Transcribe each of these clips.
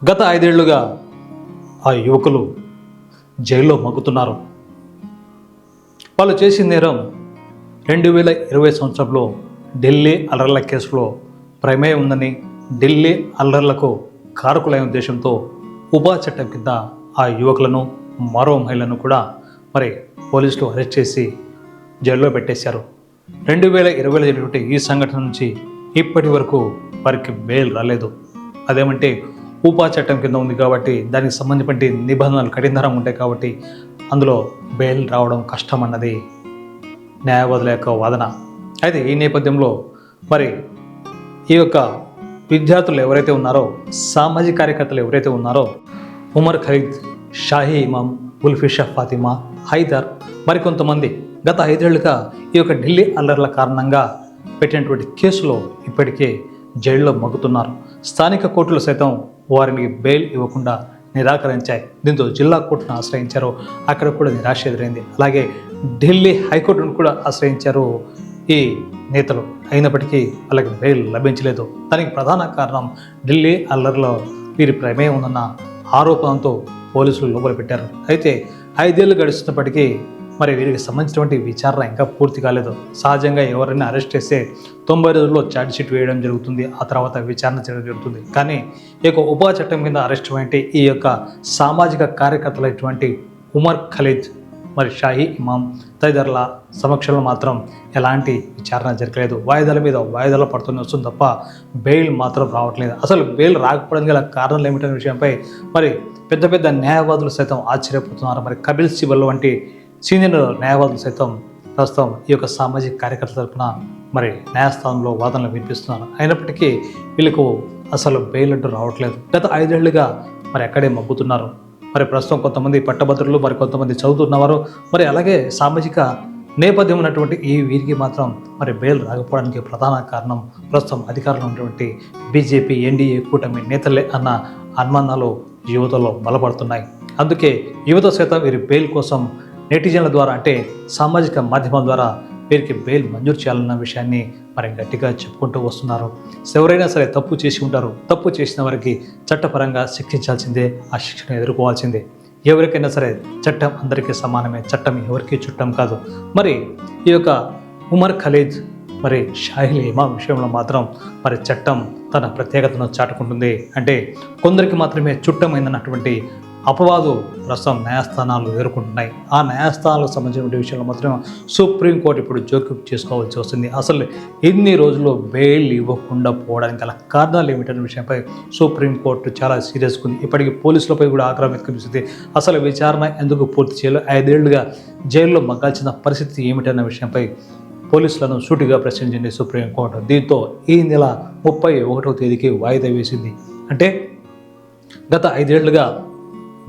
గత 5 ఏళ్లుగా ఆ యువకులు జైల్లో మగ్గుతున్నారు. వాళ్ళు చేసిన నేరం 2020 సంవత్సరంలో ఢిల్లీ అల్లర్ల కేసులో ప్రమేయం ఉందని, ఢిల్లీ అల్లర్లకు కారకులైన ఉద్దేశంతో ఉపా చట్టం కింద ఆ యువకులను, మరో మహిళను కూడా పోలీసులు అరెస్ట్ చేసి జైల్లో పెట్టేశారు. 2020లో జరిగినటువంటి ఈ సంఘటన నుంచి ఇప్పటి వరకు వారికి బెయిల్ రాలేదు. అదేమంటే ఉపా చట్టం కింద ఉంది కాబట్టి దానికి సంబంధించిన నిబంధనలు కఠినతరంగా ఉంటాయి కాబట్టి అందులో బెయిల్ రావడం కష్టం అన్నది న్యాయవాదుల యొక్క వాదన. అయితే ఈ నేపథ్యంలో ఈ యొక్క విద్యార్థులు ఎవరైతే ఉన్నారో, సామాజిక కార్యకర్తలు ఎవరైతే ఉన్నారో, ఉమర్ ఖలీద్, షాహీ ఇమాం, ఉల్ఫిషా ఫాతిమా, హైదర్, మరికొంతమంది గత 5 ఏళ్లుగా ఈ యొక్క ఢిల్లీ అల్లర్ల కారణంగా పెట్టినటువంటి కేసులో ఇప్పటికే జైల్లో మగ్గుతున్నారు. స్థానిక కోర్టులు సైతం వారిని బెయిల్ ఇవ్వకుండా నిరాకరించాయి. దీంతో జిల్లా కోర్టును ఆశ్రయించారు, అక్కడ కూడా నిరాశ ఎదురైంది. అలాగే ఢిల్లీ హైకోర్టును కూడా ఆశ్రయించారు ఈ నేతలు. అయినప్పటికీ వాళ్ళకి బెయిల్ లభించలేదు. దానికి ప్రధాన కారణం ఢిల్లీ అల్లర్లో వీరి ప్రమేయం ఉందన్న ఆరోపణతో పోలీసులు లోపల పెట్టారు. అయితే 5 ఏళ్ళు గడుస్తున్నప్పటికీ వీరికి సంబంధించినటువంటి విచారణ ఇంకా పూర్తి కాలేదు. సహజంగా ఎవరైనా అరెస్ట్ చేస్తే 90 రోజుల్లో ఛార్జ్ షీట్ వేయడం జరుగుతుంది, ఆ తర్వాత విచారణ చేయడం జరుగుతుంది. కానీ ఈ యొక్క ఉపా చట్టం మీద అరెస్ట్ అంటే ఈ యొక్క సామాజిక కార్యకర్తలైనటువంటి ఉమర్ ఖలీద్, షాహీ ఇమాం తదితరుల సమక్షంలో మాత్రం ఎలాంటి విచారణ జరగలేదు. వాయిదాల మీద వాయిదాలు పడుతూనే వస్తుంది తప్ప బెయిల్ మాత్రం రావట్లేదు. అసలు బెయిల్ రాకపోవడం గల కారణాలు ఏమిటనే విషయంపై పెద్ద పెద్ద న్యాయవాదులు సైతం ఆశ్చర్యపోతున్నారు. కపిల్ సిబల్ వంటి సీనియర్ న్యాయవాదులు సైతం ప్రస్తుతం ఈ యొక్క సామాజిక కార్యకర్తల తరఫున న్యాయస్థానంలో వాదనలు వినిపిస్తున్నారు. అయినప్పటికీ వీళ్ళకు అసలు బెయిల్ అంటూ రావట్లేదు. గత 5 ఏళ్లుగా అక్కడే మగ్గుతున్నారు. ప్రస్తుతం కొంతమంది పట్టభద్రులు, కొంతమంది చదువుతున్నవారు, అలాగే సామాజిక నేపథ్యం ఉన్నటువంటి ఈ వీరికి మాత్రం బెయిల్ రాకపోవడానికి ప్రధాన కారణం ప్రస్తుతం అధికారంలో ఉన్నటువంటి బీజేపీ, ఎన్డీఏ కూటమి నేతలే అన్న అనుమానాలు యువతలో బలపడుతున్నాయి. అందుకే యువత సైతం వీరి బెయిల్ కోసం నెటిజన్ల ద్వారా, అంటే సామాజిక మాధ్యమాల ద్వారా వీరికి బెయిల్ మంజూరు చేయాలన్న విషయాన్ని గట్టిగా చెప్పుకుంటూ వస్తున్నారు. ఎవరైనా సరే తప్పు చేసి ఉంటారు. తప్పు చేసిన వారికి చట్టపరంగా శిక్షించాల్సిందే, ఆ శిక్షను ఎదుర్కోవాల్సిందే. ఎవరికైనా సరే చట్టం అందరికీ సమానమే, చట్టం ఎవరికీ చుట్టం కాదు. ఈ యొక్క ఉమర్ ఖలీద్, షాహీ ఇమాం విషయంలో మాత్రం చట్టం తన ప్రత్యేకతను చాటుకుంటుంది. అంటే కొందరికి మాత్రమే చుట్టమైందన్నటువంటి అపవాదు ప్రస్తుతం న్యాయస్థానాలు ఎదుర్కొంటున్నాయి. ఆ న్యాయస్థానాలకు సంబంధించిన విషయంలో మాత్రం సుప్రీంకోర్టు ఇప్పుడు జోక్యం చేసుకోవాల్సి వస్తుంది. అసలు ఎన్ని రోజులు బెయిల్ ఇవ్వకుండా పోవడానికి గల కారణాలు ఏమిటనే విషయంపై సుప్రీంకోర్టు చాలా సీరియస్గా ఉంది. ఇప్పటికీ పోలీసులపై కూడా ఆగ్రహం వ్యక్తమిస్తుంది. అసలు విచారణ ఎందుకు పూర్తి చేయాలో, 5 ఏళ్లుగా జైల్లో మగ్గాల్సిన పరిస్థితి ఏమిటన్న విషయంపై పోలీసులను సూటిగా ప్రశ్నించింది సుప్రీంకోర్టు. దీంతో ఈ నెల 31వ తేదీకి వాయిదా వేసింది. అంటే గత 5 ఏళ్లుగా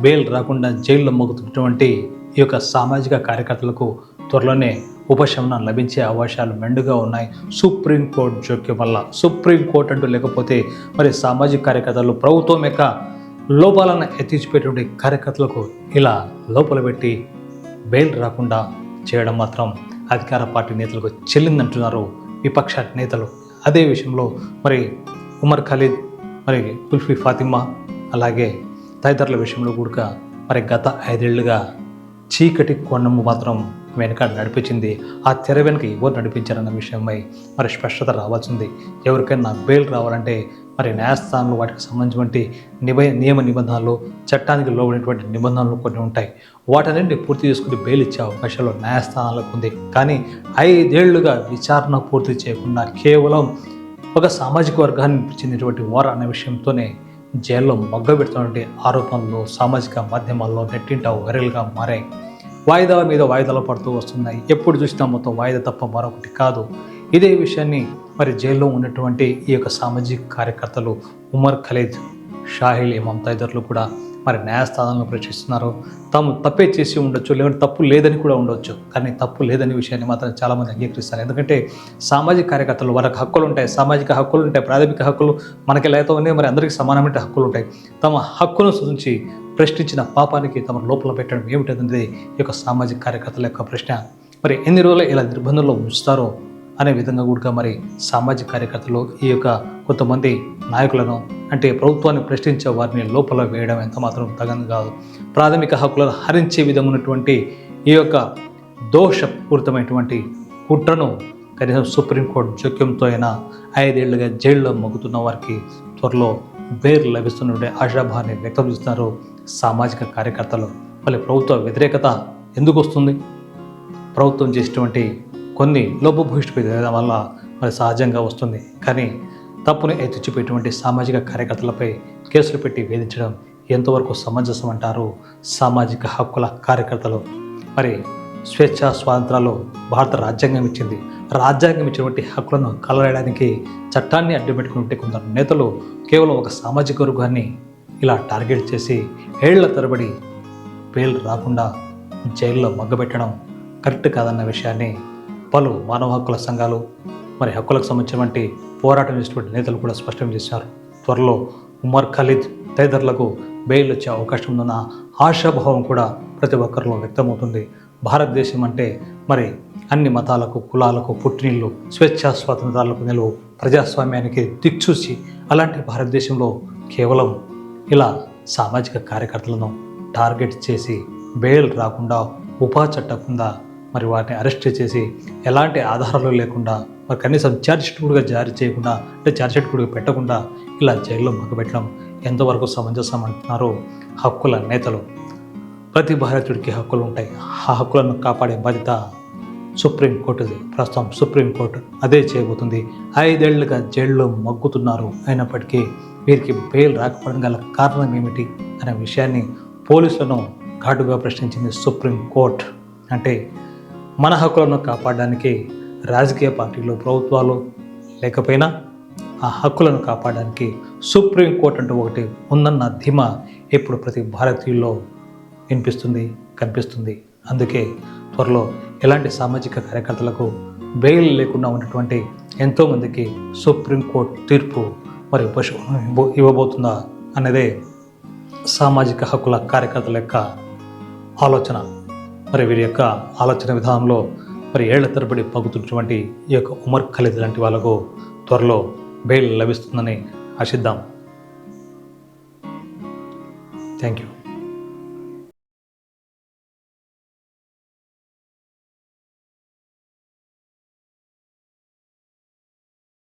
బెయిల్ రాకుండా జైల్లో మగ్గుతున్నటువంటి ఈ యొక్క సామాజిక కార్యకర్తలకు త్వరలోనే ఉపశమనం లభించే అవకాశాలు మెండుగా ఉన్నాయి సుప్రీంకోర్టు జోక్యం వల్ల. సుప్రీంకోర్టు అంటూ లేకపోతే సామాజిక కార్యకర్తలు ప్రభుత్వం యొక్క లోపాలను ఎత్తిచిపెట్టే కార్యకర్తలకు ఇలా లోపల పెట్టి బెయిల్ రాకుండా చేయడం మాత్రం అధికార పార్టీ నేతలకు చెల్లిందంటున్నారు విపక్ష నేతలు. అదే విషయంలో ఉమర్ ఖలీద్, ఉల్ఫీ ఫాతిమా, అలాగే తదితరుల విషయంలో కూడా గత 5 ఏళ్లుగా చీకటి కొండము మాత్రం వెనక నడిపించింది. ఆ తెర వెనుక ఎవరు నడిపించారన్న విషయమై స్పష్టత రావాల్సింది. ఎవరికైనా బెయిల్ రావాలంటే న్యాయస్థానంలో వాటికి సంబంధించినటువంటి నియమ నిబంధనలు, చట్టానికి లోబడినటువంటి నిబంధనలు కొన్ని ఉంటాయి. వాటన్నింటినీ పూర్తి చేసుకుని బెయిల్ ఇచ్చే అవకాశాలు న్యాయస్థానాలకు ఉంది. కానీ 5 ఏళ్లుగా విచారణ పూర్తి చేయకుండా కేవలం ఒక సామాజిక వర్గానికి చెందినటువంటి వారు అనే విషయంతోనే జైల్లో మగ్గబెడుతున్నటువంటి ఆరోపణలు సామాజిక మాధ్యమాల్లో నెట్టింట వైరల్గా మారాయి. వాయిదాల మీద వాయిదాలు పడుతూ వస్తున్నాయి. ఎప్పుడు చూసినా మొత్తం వాయిదా తప్ప మరొకటి కాదు. ఇదే విషయాన్ని జైల్లో ఉన్నటువంటి ఈ యొక్క సామాజిక కార్యకర్తలు ఉమర్ ఖలీద్, షాహీ ఇమాం తదితరులు కూడా న్యాయస్థానంలో ప్రశ్నిస్తున్నారు. తాము తప్పే చేసి ఉండొచ్చు, లేదంటే తప్పు లేదని కూడా ఉండొచ్చు. కానీ తప్పు లేదని విషయాన్ని మాత్రం చాలామంది అంగీకరిస్తారు. ఎందుకంటే సామాజిక కార్యకర్తలు వారికి హక్కులు ఉంటాయి, సామాజిక హక్కులు ఉంటాయి, ప్రాథమిక హక్కులు మనకి ఎలా అయితే ఉన్నాయి, అందరికీ సమానమైన హక్కులు ఉంటాయి. తమ హక్కును సూచించి ప్రశ్నించిన పాపానికి తమ లోపల పెట్టడం ఏమిటనేది ఈ యొక్క సామాజిక కార్యకర్తల యొక్క ప్రశ్న. ఎన్ని రోజులు ఇలా నిర్బంధంలో ఉంచుతారో అనే విధంగా కూడా సామాజిక కార్యకర్తలు ఈ యొక్క కొంతమంది నాయకులను అంటే ప్రభుత్వాన్ని ప్రశ్నించే వారిని లోపల వేయడం ఎంత మాత్రం తగని కాదు. ప్రాథమిక హక్కులను హరించే విధంగా ఉన్నటువంటి ఈ యొక్క దోషపూరితమైనటువంటి కుట్రను కనీసం సుప్రీంకోర్టు జోక్యంతో అయినా 5 ఏళ్లుగా జైల్లో మగ్గుతున్న వారికి త్వరలో బెయిల్ లభిస్తున్నటువంటి ఆశాభావాన్ని వ్యక్తం చేస్తున్నారు సామాజిక కార్యకర్తలు. మళ్ళీ ప్రభుత్వ వ్యతిరేకత ఎందుకు వస్తుంది? ప్రభుత్వం చేసేటువంటి కొన్ని లోపభూయిష్ట వల్ల మరి సహజంగా వస్తుంది. కానీ తప్పును ఎత్తిచిపోయేటువంటి సామాజిక కార్యకర్తలపై కేసులు పెట్టి వేధించడం ఎంతవరకు సమంజసం అంటారు సామాజిక హక్కుల కార్యకర్తలు. మరి స్వేచ్ఛ స్వాతంత్రాలు భారత రాజ్యాంగం ఇచ్చింది. రాజ్యాంగం ఇచ్చినటువంటి హక్కులను కలరాయడానికి చట్టాన్ని అడ్డుపెట్టుకుంటే కొందరు నేతలు కేవలం ఒక సామాజిక వర్గాన్ని ఇలా టార్గెట్ చేసి ఏళ్ల తరబడి బెయిల్ రాకుండా జైల్లో మగ్గబెట్టడం కరెక్ట్ కాదన్న విషయాన్ని పలు మానవ హక్కుల సంఘాలు మరి హక్కులకు సంబంధించినటువంటి పోరాటం చేసినటువంటి నేతలు కూడా స్పష్టం చేశారు. త్వరలో ఉమర్ ఖలీద్ తదితరులకు బెయిల్ వచ్చే అవకాశం ఉందన్న ఆశాభావం కూడా ప్రతి ఒక్కరిలో వ్యక్తమవుతుంది. భారతదేశం అంటే మరి అన్ని మతాలకు కులాలకు పుట్టినిల్లు, స్వేచ్ఛా స్వాతంత్రాలకు నిలువు, ప్రజాస్వామ్యానికి దిక్చూచి అలాంటి భారతదేశంలో కేవలం ఇలా సామాజిక కార్యకర్తలను టార్గెట్ చేసి బెయిల్ రాకుండా ఉపా చట్టం కింద మరి వాటిని అరెస్ట్ చేసి ఎలాంటి ఆధారాలు లేకుండా మరి కనీసం ఛార్జ్షీట్ కూడా జారీ చేయకుండా అంటే ఛార్జ్షీట్ కూడా పెట్టకుండా ఇలా జైల్లో మగ్గబెట్టడం ఎంతవరకు సమంజసం అంటున్నారు హక్కుల నేతలు. ప్రతి భారతీయుడికి హక్కులు ఉంటాయి. ఆ హక్కులను కాపాడే బాధ్యత సుప్రీంకోర్టుది. ప్రస్తుతం సుప్రీంకోర్టు అదే చేయబోతుంది. 5 ఏళ్లుగా జైల్లో మగ్గుతున్నారు. అయినప్పటికీ వీరికి బెయిల్ రాకపోవడం గల కారణం ఏమిటి అనే విషయాన్ని పోలీసులను ఘాటుగా ప్రశ్నించింది సుప్రీంకోర్టు. అంటే మన హక్కులను కాపాడడానికి రాజకీయ పార్టీలు ప్రభుత్వాలు లేకపోయినా ఆ హక్కులను కాపాడడానికి సుప్రీంకోర్టు అంటూ ఒకటి ఉందన్న ధీమా ఇప్పుడు ప్రతి భారతీయుల్లో వినిపిస్తుంది, కనిపిస్తుంది. అందుకే త్వరలో ఎలాంటి సామాజిక కార్యకర్తలకు బెయిల్ లేకుండా ఉన్నటువంటి ఎంతోమందికి సుప్రీంకోర్టు తీర్పు మరి ఇవ్వబోతుందా అన్నదే సామాజిక హక్కుల కార్యకర్తల యొక్క ఆలోచన. మరి వీరి యొక్క ఆలోచన విధానంలో మరి ఏళ్ల తరబడి పగుతున్నటువంటి ఈ యొక్క ఉమర్ ఖలీద్ లాంటి వాళ్ళకు త్వరలో బెయిల్ లభిస్తుందని ఆశిద్దాం. Thank you.